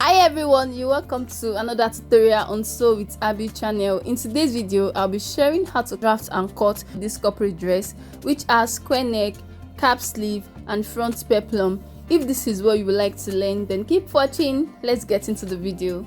Hi everyone, you're welcome to another tutorial on Sew with Abby channel. In today's video, I'll be sharing how to craft and cut this corporate dress, which has square neck, cap sleeve and front peplum. If this is what you would like to learn, then keep watching. Let's get into the video.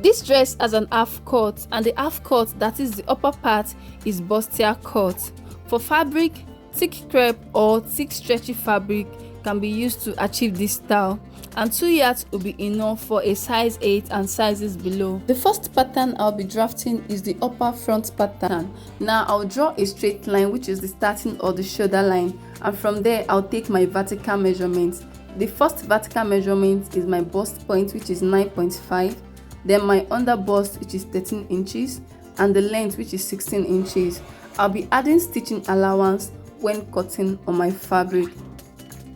This dress has an half cut, and the half cut, that is the upper part, is bustier cut. For fabric, thick crepe or thick stretchy fabric can be used to achieve this style, and 2 yards will be enough for a size 8 and sizes below. The first pattern I'll be drafting is the upper front pattern. Now I'll draw a straight line, which is the starting of the shoulder line, and from there I'll take my vertical measurements. The first vertical measurement is my bust point, which is 9.5, then my under bust, which is 13 inches, and the length, which is 16 inches. I'll be adding stitching allowance when cutting on my fabric.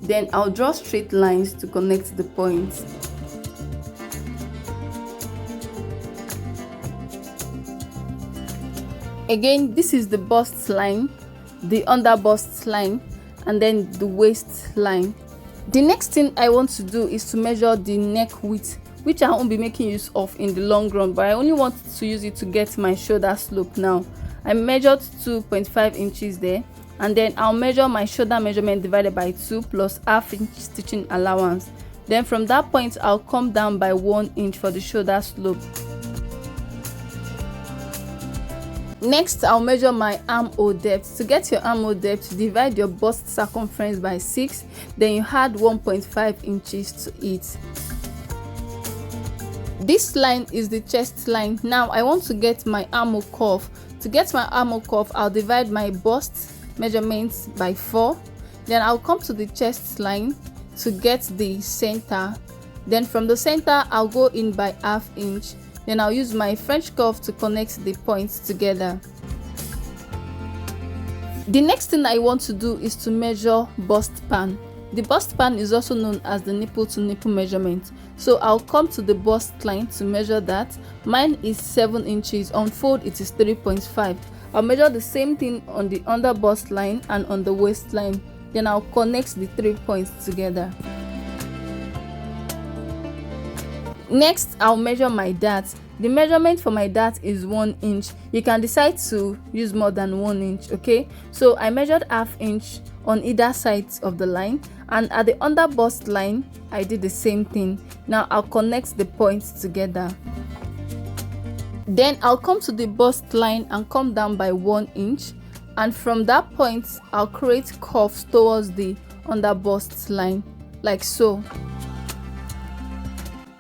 Then I'll draw straight lines to connect the points. Again, this is the bust line, the under bust line, and then the waist line. The next thing I want to do is to measure the neck width, which I won't be making use of in the long run, but I only want to use it to get my shoulder slope. Now I measured 2.5 inches there, and then I'll measure my shoulder measurement divided by 2 plus ½ inch stitching allowance. Then from that point I'll come down by 1 inch for the shoulder slope. Next, I'll measure my armhole depth. To get your armhole depth, divide your bust circumference by 6, then you add 1.5 inches to it. This line is the chest line. Now I want to get my armhole curve. To get my armhole curve, I'll divide my bust measurements by 4, then I'll come to the chest line to get the center. Then from the center I'll go in by ½ inch, then I'll use my French curve to connect the points together. The next thing I want to do is to measure bust pan. The bust pan is also known as the nipple to nipple measurement, so I'll come to the bust line to measure that. Mine is 7 inches, on fold it is 3.5. I'll measure the same thing on the under bust line and on the waist line, then I'll connect the 3 points together. Next, I'll measure my dart. The measurement for my dart is 1 inch. You can decide to use more than 1 inch, okay? So I measured ½ inch on either side of the line, and at the under bust line I did the same thing. Now I'll connect the points together. Then I'll come to the bust line and come down by 1 inch, and from that point I'll create curves towards the under bust line, like so.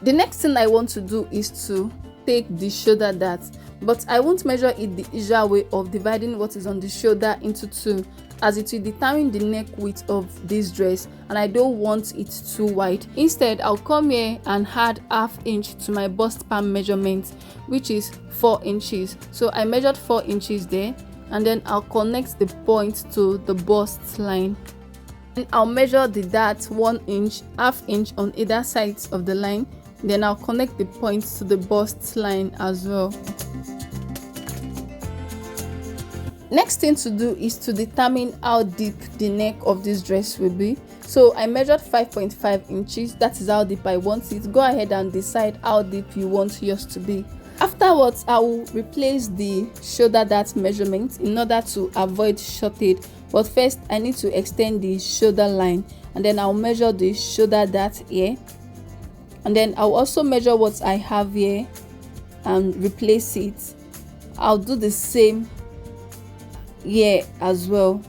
The next thing I want to do is to take the shoulder dart, but I won't measure it the usual way of dividing what is on the shoulder into 2, as it will determine the neck width of this dress, and I don't want it too wide. Instead, I'll come here and add ½ inch to my bust pan measurement, which is 4 inches. So I measured 4 inches there, and then I'll connect the point to the bust line. And I'll measure the dart 1 inch, ½ inch on either sides of the line. Then I'll connect the points to the bust line as well. Next thing to do is to determine how deep the neck of this dress will be. So I measured 5.5 inches. That is how deep I want it. Go ahead and decide how deep you want yours to be. Afterwards, I will replace the shoulder dart measurement in order to avoid shortage. But first, I need to extend the shoulder line, and then I'll measure the shoulder dart here. And then I'll also measure what I have here and replace it. I'll do the same here as well.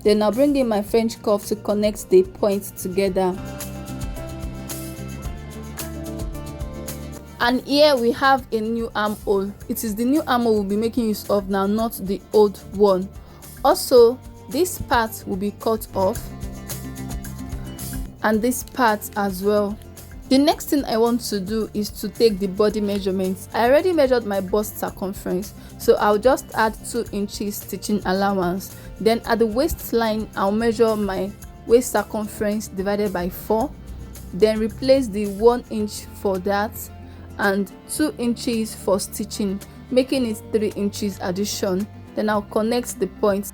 Then I'll bring in my French curve to connect the points together. And here we have a new armhole. It is the new armhole we'll be making use of now, not the old one. Also, this part will be cut off, and this part as well. The next thing I want to do is to take the body measurements. I already measured my bust circumference, so I'll just add 2 inches stitching allowance. Then at the waistline, I'll measure my waist circumference divided by 4, then replace the 1 inch for that and 2 inches for stitching, making it 3 inches addition. Then I'll connect the points.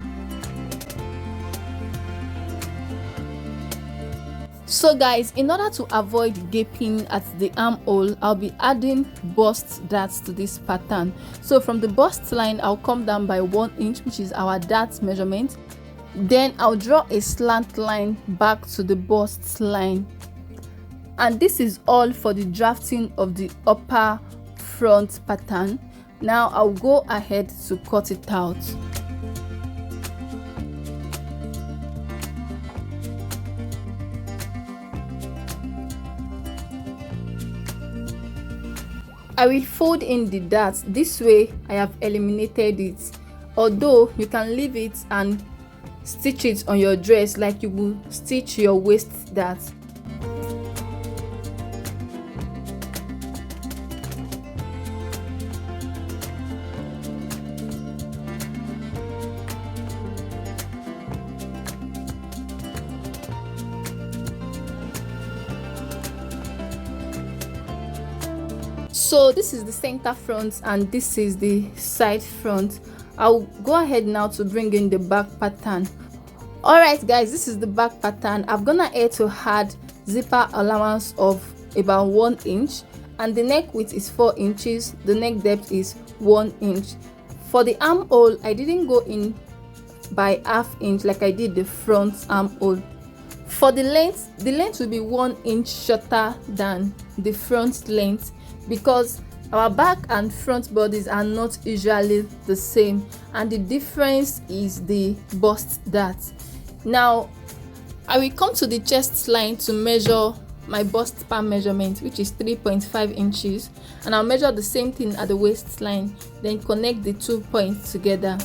So guys, in order to avoid gaping at the armhole, I'll be adding bust darts to this pattern. So from the bust line, I'll come down by 1 inch, which is our dart measurement. Then I'll draw a slant line back to the bust line. And this is all for the drafting of the upper front pattern. Now I'll go ahead to cut it out. I will fold in the darts. This way I have eliminated it, although you can leave it and stitch it on your dress like you will stitch your waist dart. So this is the center front and this is the side front. I'll go ahead now to bring in the back pattern. Alright guys, this is the back pattern. I'm gonna add to add zipper allowance of about 1 inch, and the neck width is 4 inches, the neck depth is 1 inch. For the armhole, I didn't go in by ½ inch like I did the front armhole. For the length will be 1 inch shorter than the front length, because our back and front bodies are not usually the same, and the difference is the bust dart. Now I will come to the chest line to measure my bust part measurement, which is 3.5 inches, and I'll measure the same thing at the waistline, then connect the 2 points together.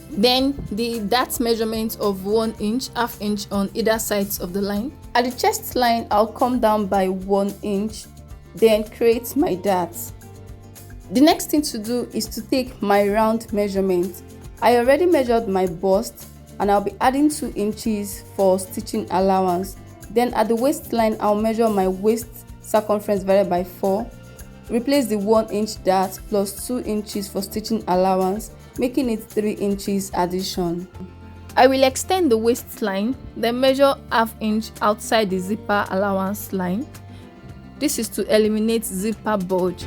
Then the dart measurement of 1 inch, ½ inch on either sides of the line. At the chest line, I'll come down by 1 inch, then create my darts. The next thing to do is to take my round measurement. I already measured my bust and I'll be adding 2 inches for stitching allowance. Then at the waistline, I'll measure my waist circumference divided by 4, replace the 1 inch dart plus 2 inches for stitching allowance, making it 3 inches addition. I will extend the waistline, then measure ½ inch outside the zipper allowance line. This is to eliminate zipper bulge.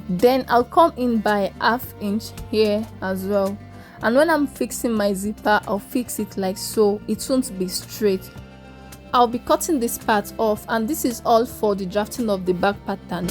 Then I'll come in by ½ inch here as well. And when I'm fixing my zipper, I'll fix it like so. It won't be straight. I'll be cutting this part off, and this is all for the drafting of the back pattern.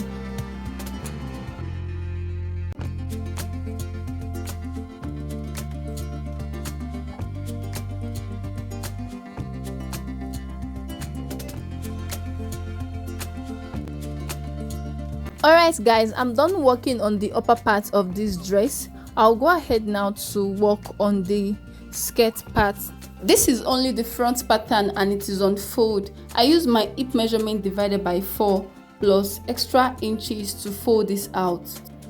Alright guys, I'm done working on the upper part of this dress. I'll go ahead now to work on the skirt part. This is only the front pattern and it is on fold. I use my hip measurement divided by 4 plus extra inches to fold this out.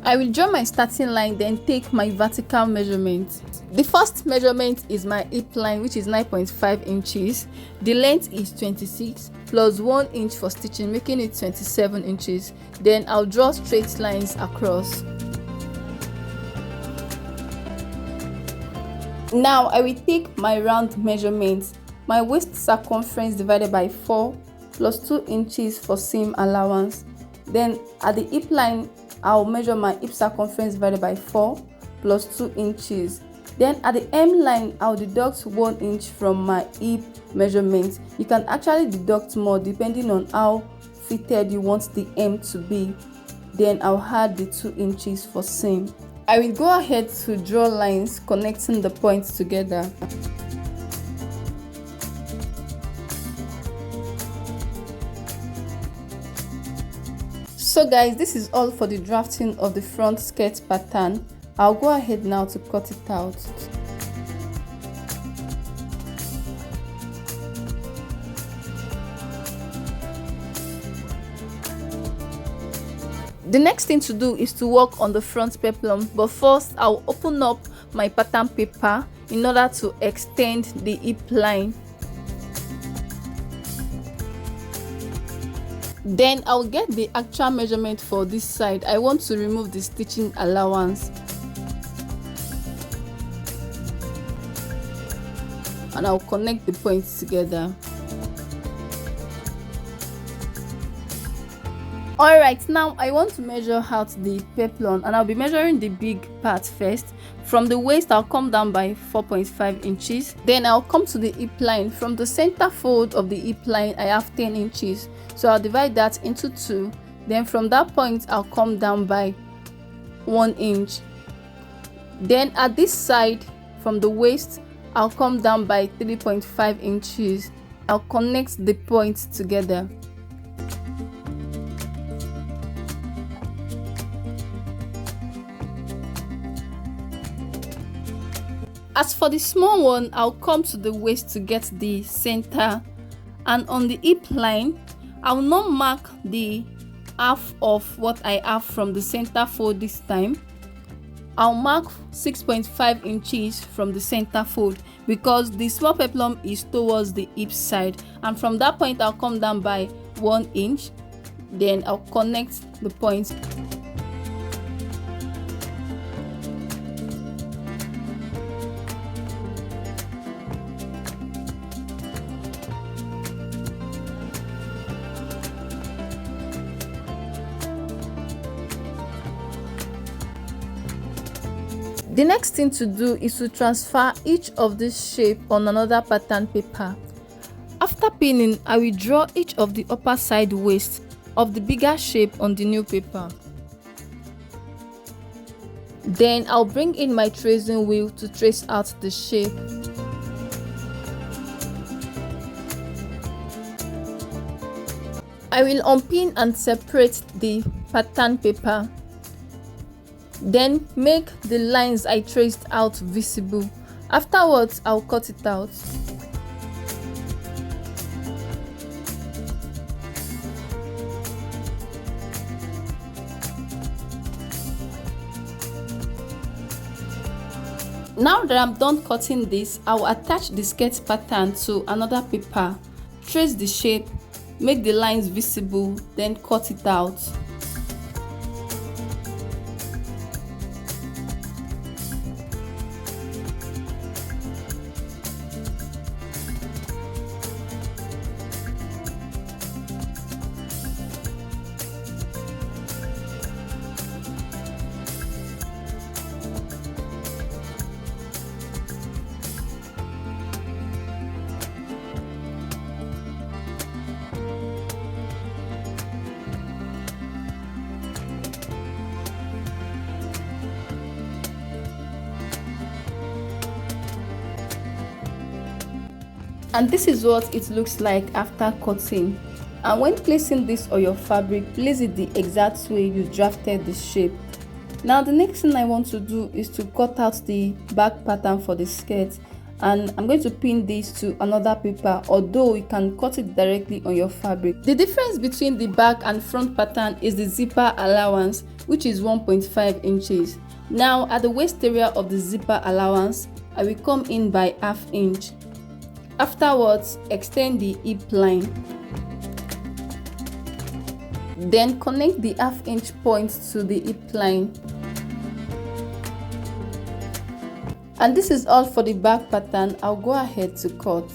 I will draw my starting line, then take my vertical measurement. The first measurement is my hip line, which is 9.5 inches. The length is 26 plus 1 inch for stitching, making it 27 inches. Then I'll draw straight lines across. Now I will take my round measurement, my waist circumference divided by 4 plus 2 inches for seam allowance. Then at the hip line, I'll measure my hip circumference divided by 4 plus 2 inches. Then at the hem line, I'll deduct 1 inch from my hip measurement. You can actually deduct more depending on how fitted you want the hem to be. Then I'll add the 2 inches for seam. I will go ahead to draw lines connecting the points together. So guys, this is all for the drafting of the front skirt pattern. I'll go ahead now to cut it out. The next thing to do is to work on the front peplum, but first I'll open up my pattern paper in order to extend the hip line. Then I'll get the actual measurement for this side. I want to remove the stitching allowance. and I'll connect the points together. Alright, now I want to measure out the peplum, and I'll be measuring the big part first. From the waist, I'll come down by 4.5 inches. Then I'll come to the hip line. From the center fold of the hip line, I have 10 inches. So I'll divide that into 2. Then from that point, I'll come down by 1 inch. Then at this side, from the waist, I'll come down by 3.5 inches. I'll connect the points together. As for the small one, I'll come to the waist to get the center, and on the hip line, I'll not mark the half of what I have from the center fold this time. I'll mark 6.5 inches from the center fold because the small peplum is towards the hip side, and from that point I'll come down by 1 inch. Then I'll connect the points. The next thing to do is to transfer each of this shape on another pattern paper. After pinning, I will draw each of the upper side waist of the bigger shape on the new paper. Then I'll bring in my tracing wheel to trace out the shape. I will unpin and separate the pattern paper. Then make the lines I traced out visible. Afterwards, I'll cut it out. Now that I'm done cutting this, I'll attach the skirt pattern to another paper, trace the shape, make the lines visible, then cut it out. And this is what it looks like after cutting. And when placing this on your fabric, place it the exact way you drafted the shape. Now the next thing I want to do is to cut out the back pattern for the skirt, and I'm going to pin this to another paper, although you can cut it directly on your fabric. The difference between the back and front pattern is the zipper allowance, which is 1.5 inches. Now at the waist area of the zipper allowance, I will come in by ½ inch. Afterwards, extend the hip line. Then connect the ½ inch point to the hip line. And this is all for the back pattern. I'll go ahead to cut.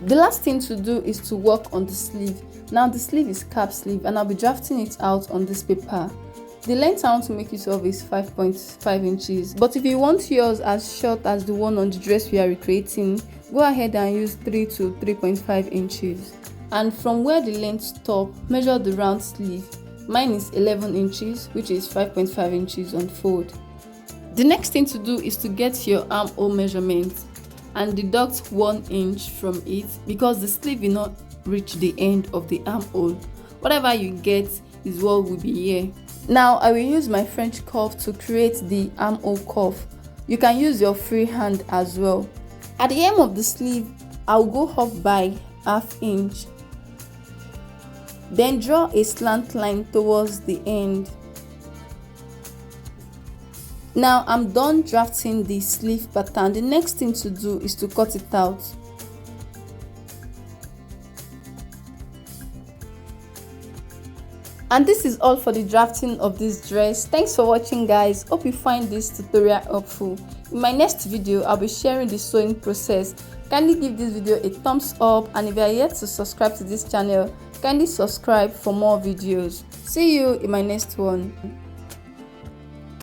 The last thing to do is to work on the sleeve. Now the sleeve is cap sleeve, and I'll be drafting it out on this paper. The length I want to make use of is 5.5 inches, but if you want yours as short as the one on the dress we are recreating, go ahead and use 3 to 3.5 inches. And from where the length stops, measure the round sleeve. Mine is 11 inches, which is 5.5 inches on fold. The next thing to do is to get your armhole measurement and deduct 1 inch from it, because the sleeve will not reach the end of the armhole. Whatever you get is what will be here. Now I will use my French curve to create the armhole curve. You can use your free hand as well. At the hem of the sleeve, I'll go up by ½ inch. Then draw a slant line towards the end. Now I'm done drafting the sleeve pattern. The next thing to do is to cut it out. And this is all for the drafting of this dress. Thanks for watching, guys. Hope you find this tutorial helpful. In my next video, I'll be sharing the sewing process. Kindly give this video a thumbs up, and if you are yet to subscribe to this channel, kindly subscribe for more videos. See you in my next one.